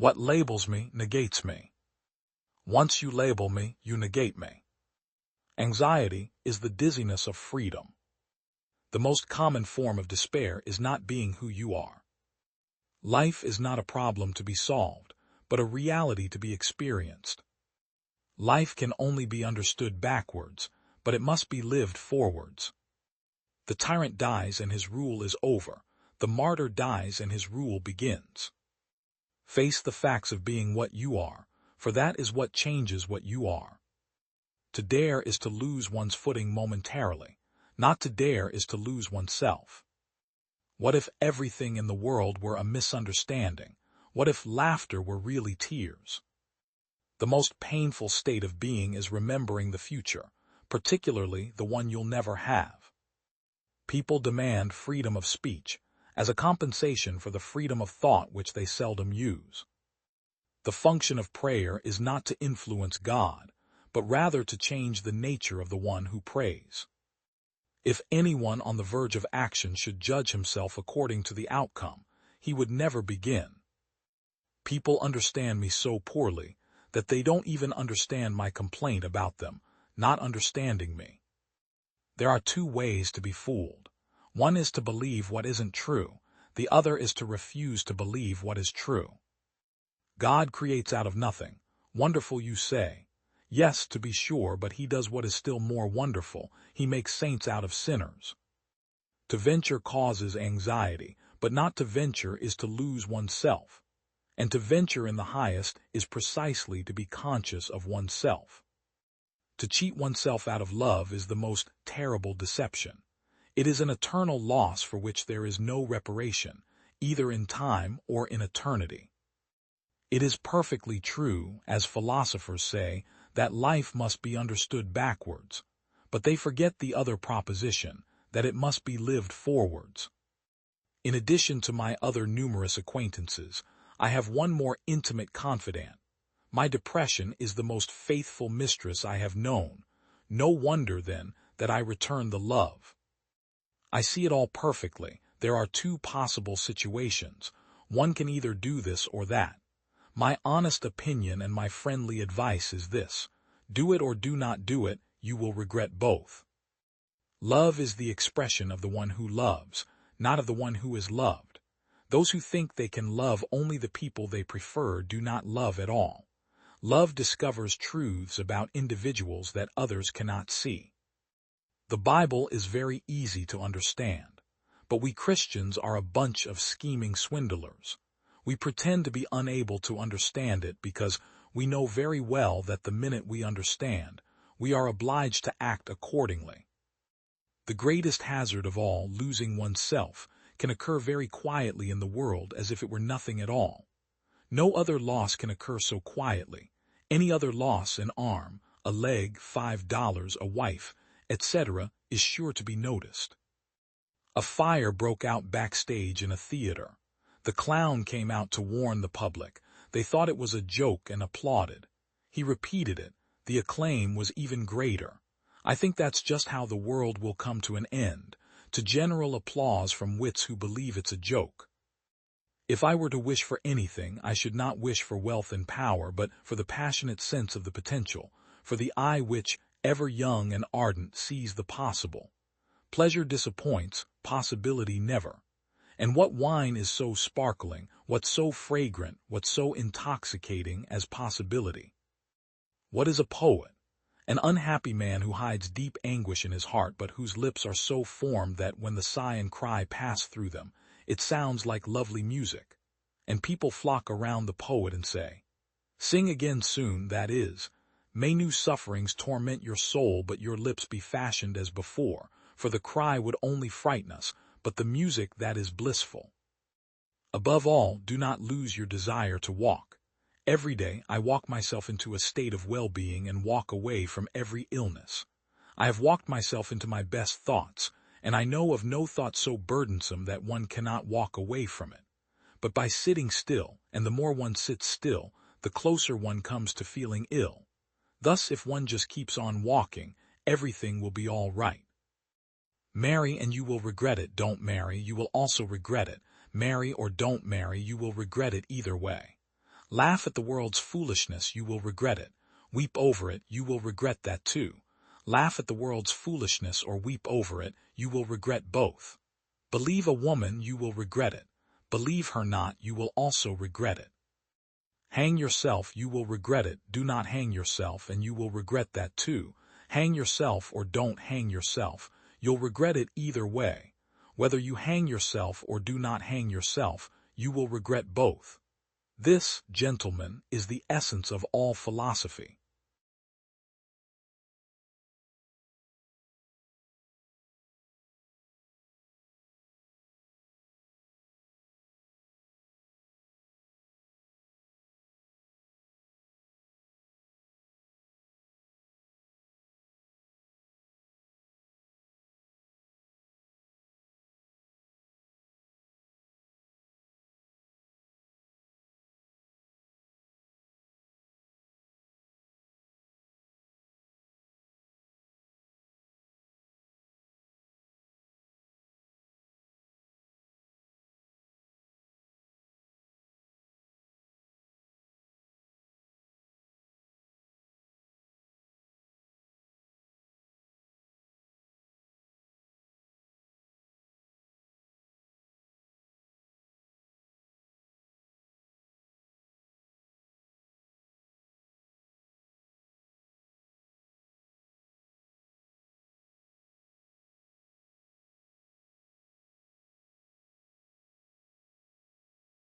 What labels me negates me. Once you label me, you negate me. Anxiety is the dizziness of freedom. The most common form of despair is not being who you are. Life is not a problem to be solved, but a reality to be experienced. Life can only be understood backwards, but it must be lived forwards. The tyrant dies and his rule is over. The martyr dies and his rule begins. Face the facts of being what you are, for that is what changes what you are. To dare is to lose one's footing momentarily. Not to dare is to lose oneself. What if everything in the world were a misunderstanding? What if laughter were really tears? The most painful state of being is remembering the future, particularly the one you'll never have. People demand freedom of speech, as a compensation for the freedom of thought which they seldom use. The function of prayer is not to influence God, but rather to change the nature of the one who prays. If anyone on the verge of action should judge himself according to the outcome, he would never begin. People understand me so poorly that they don't even understand my complaint about them, not understanding me. There are two ways to be fooled. One is to believe what isn't true. The other is to refuse to believe what is true. God creates out of nothing. Wonderful, you say. Yes, to be sure, but he does what is still more wonderful. He makes saints out of sinners. To venture causes anxiety, but not to venture is to lose oneself. And to venture in the highest is precisely to be conscious of oneself. To cheat oneself out of love is the most terrible deception. It is an eternal loss for which there is no reparation, either in time or in eternity. It is perfectly true, as philosophers say, that life must be understood backwards, but they forget the other proposition, that it must be lived forwards. In addition to my other numerous acquaintances, I have one more intimate confidant. My depression is the most faithful mistress I have known. No wonder, then, that I return the love. I see it all perfectly. There are two possible situations. One can either do this or that. My honest opinion and my friendly advice is this: do it or do not do it, you will regret both. Love is the expression of the one who loves, not of the one who is loved. Those who think they can love only the people they prefer do not love at all. Love discovers truths about individuals that others cannot see. The Bible is very easy to understand, but we Christians are a bunch of scheming swindlers. We pretend to be unable to understand it because we know very well that the minute we understand, we are obliged to act accordingly. The greatest hazard of all, losing oneself, can occur very quietly in the world as if it were nothing at all. No other loss can occur so quietly. Any other loss, an arm, a leg, $5, a wife, etc., is sure to be noticed. A fire broke out backstage in a theater. The clown came out to warn the public. They thought it was a joke and applauded. He repeated it. The acclaim was even greater. I think that's just how the world will come to an end, to general applause from wits who believe it's a joke. If I were to wish for anything, I should not wish for wealth and power, but for the passionate sense of the potential, for the eye which, ever young and ardent, sees the possible. Pleasure disappoints, possibility never. And what wine is so sparkling, what so fragrant, what so intoxicating as possibility? What is a poet? An unhappy man who hides deep anguish in his heart, but whose lips are so formed that when the sigh and cry pass through them, it sounds like lovely music. And people flock around the poet and say, "Sing again soon, that is. May new sufferings torment your soul, but your lips be fashioned as before, for the cry would only frighten us, but the music that is blissful." Above all, do not lose your desire to walk. Every day I walk myself into a state of well-being and walk away from every illness. I have walked myself into my best thoughts, and I know of no thought so burdensome that one cannot walk away from it. But by sitting still, and the more one sits still, the closer one comes to feeling ill. Thus, if one just keeps on walking, everything will be all right. Marry and you will regret it. Don't marry, you will also regret it. Marry or don't marry, you will regret it either way. Laugh at the world's foolishness, you will regret it. Weep over it, you will regret that too. Laugh at the world's foolishness or weep over it, you will regret both. Believe a woman, you will regret it. Believe her not, you will also regret it. Hang yourself, you will regret it. Do not hang yourself, and you will regret that too. Hang yourself or don't hang yourself, you'll regret it either way. Whether you hang yourself or do not hang yourself, you will regret both. This, gentlemen, is the essence of all philosophy.